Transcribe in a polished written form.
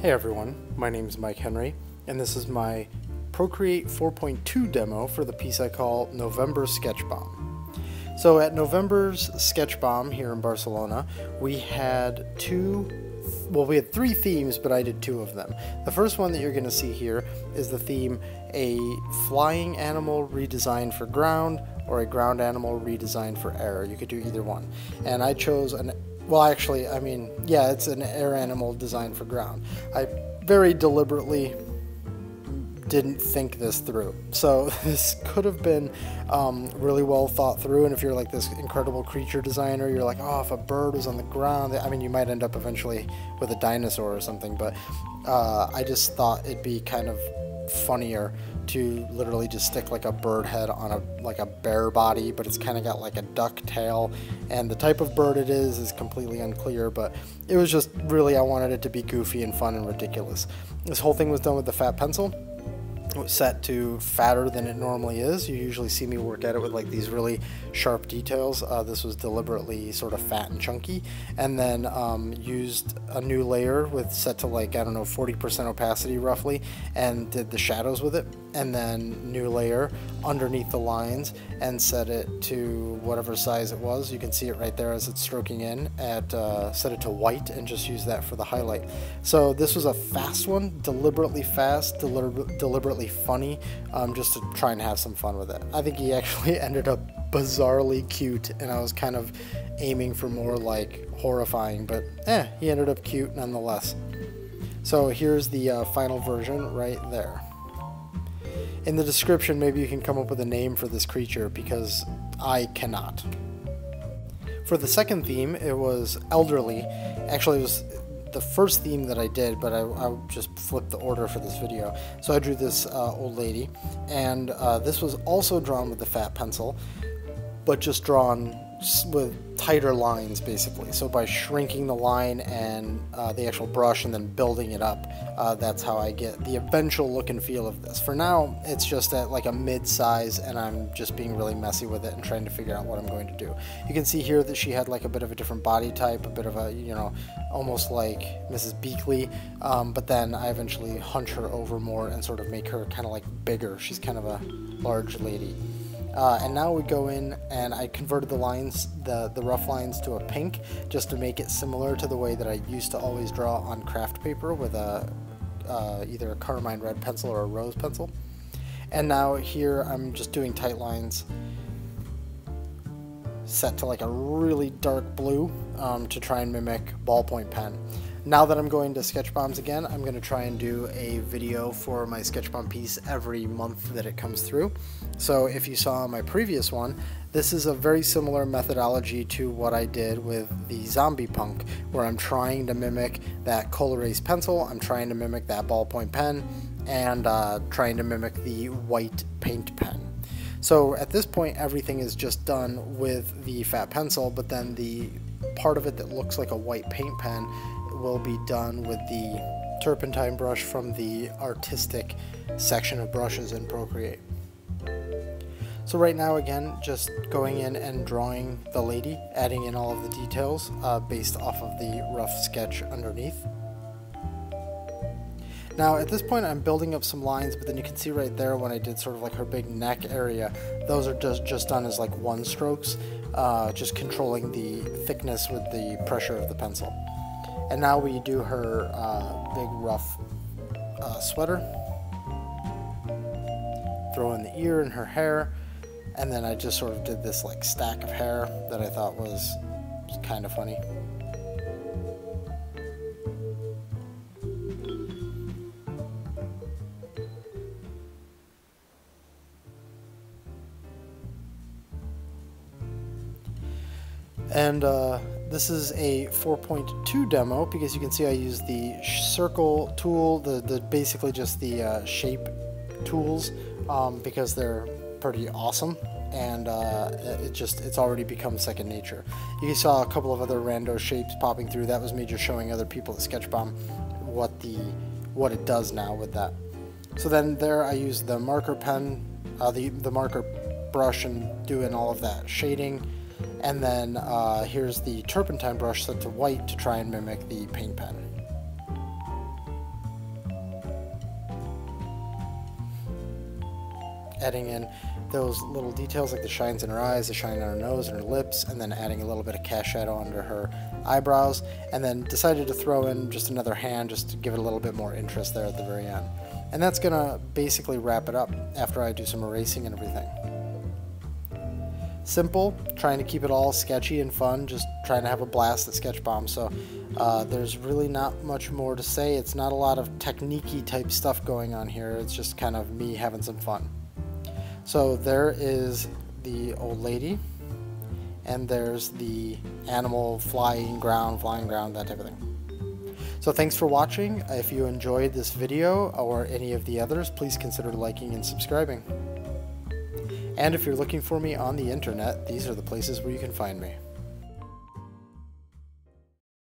Hey everyone, my name is Mike Henry, and this is my Procreate 4.2 demo for the piece I call November SketchBomb. So at November's SketchBomb here in Barcelona, we had three themes, but I did two of them. The first one that you're going to see here is the theme, a flying animal redesigned for ground, or a ground animal redesigned for air. You could do either one. And I chose it's an air animal designed for ground. I very deliberately didn't think this through. So this could have been really well thought through, and if you're like this incredible creature designer, you're like, oh, if a bird was on the ground, I mean, you might end up eventually with a dinosaur or something, but I just thought it'd be kind of funnier to literally just stick like a bird head on a bear body, but it's kind of got like a duck tail, and the type of bird it is completely unclear, but it was just really, I wanted it to be goofy and fun and ridiculous. This whole thing was done with the fat pencil. It was set to fatter than it normally is. You usually see me work at it with like these really sharp details. This was deliberately sort of fat and chunky, and then used a new layer with set to like, I don't know, 40% opacity roughly, and did the shadows with it, and then new layer underneath the lines and set it to whatever size it was. You can see it right there as it's stroking in at set it to white and just use that for the highlight. So this was a fast one, deliberately fast, deliberately funny, just to try and have some fun with it. I think he actually ended up bizarrely cute, and I was kind of aiming for more like horrifying, but he ended up cute nonetheless. So here's the final version right there. In the description, maybe you can come up with a name for this creature, because I cannot. For the second theme, it was elderly. Actually, it was the first theme that I did, but I just flipped the order for this video. So I drew this old lady, and this was also drawn with the fat pencil, but just drawn with tighter lines basically. So by shrinking the line and the actual brush and then building it up, that's how I get the eventual look and feel of this. For now, it's just at like a mid-size, and I'm just being really messy with it and trying to figure out what I'm going to do. You can see here that she had like a bit of a different body type, a bit of a, you know, almost like Mrs. Beakley, but then I eventually hunch her over more and sort of make her kind of like bigger. She's kind of a large lady. And now we go in, and I converted the lines, the rough lines, to a pink, just to make it similar to the way that I used to always draw on craft paper with either a carmine red pencil or a rose pencil. And now here I'm just doing tight lines set to like a really dark blue to try and mimic ballpoint pen. Now that I'm going to SketchBombs again, I'm going to try and do a video for my SketchBomb piece every month that it comes through. So if you saw my previous one, this is a very similar methodology to what I did with the zombie punk, where I'm trying to mimic that Colorase pencil, I'm trying to mimic that ballpoint pen, and trying to mimic the white paint pen. So at this point, everything is just done with the fat pencil, but then the part of it that looks like a white paint pen will be done with the turpentine brush from the artistic section of brushes in Procreate. So right now, again, just going in and drawing the lady, adding in all of the details based off of the rough sketch underneath. Now at this point I'm building up some lines, but then you can see right there when I did sort of like her big neck area, those are just done as like one strokes, just controlling the thickness with the pressure of the pencil. And now we do her big rough sweater, throw in the ear and her hair, and then I just sort of did this like stack of hair that I thought was kind of funny. And this is a 4.2 demo, because you can see I use the circle tool, basically just the shape tools, because they're pretty awesome, and it's already become second nature. You saw a couple of other rando shapes popping through. That was me just showing other people at SketchBomb what it does now with that. So then there I use the marker pen, the marker brush, and doing all of that shading. And then here's the turpentine brush set to white to try and mimic the paint pen. adding in those little details like the shines in her eyes, the shine on her nose and her lips, and then adding a little bit of cast shadow under her eyebrows, and then decided to throw in just another hand just to give it a little bit more interest there at the very end. And that's going to basically wrap it up after I do some erasing and everything. Simple, trying to keep it all sketchy and fun, just trying to have a blast at SketchBomb. So there's really not much more to say. It's not a lot of technique-y type stuff going on here. It's just kind of me having some fun. So there is the old lady, and there's the animal flying ground, that type of thing. So thanks for watching. If you enjoyed this video or any of the others, please consider liking and subscribing. And if you're looking for me on the internet, these are the places where you can find me.